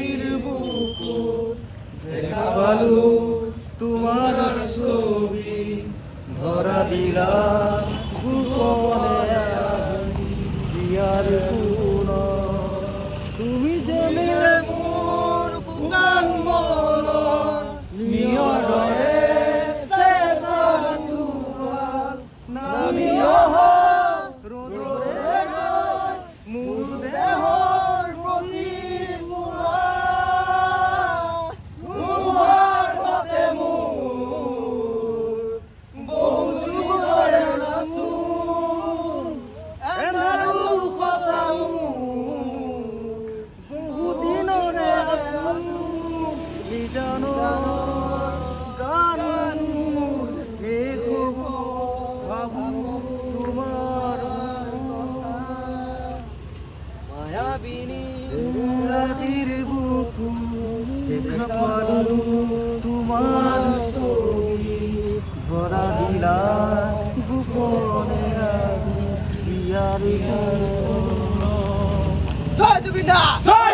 রাতির বুকুর দেখা পালু তোমার ছবি ধরা দিলা গোপনে দিয়ার গুণ তুমি যে মোর বুকান মন নিয়রে শেষা তোমার নামিও রোদরে মোর দেহর প্রতি তোমার পথে মোর বহু যুগরে নাচুন এনারু খসামু বহু দিনরে নাচুন নিজানো গান ভাবু তোমার মায়াবিনী রাতির বুকু দেখা পালু তোমার ছবি ধরা দিলা গোপনে বিয়ার জয় জুবিন্দা জয়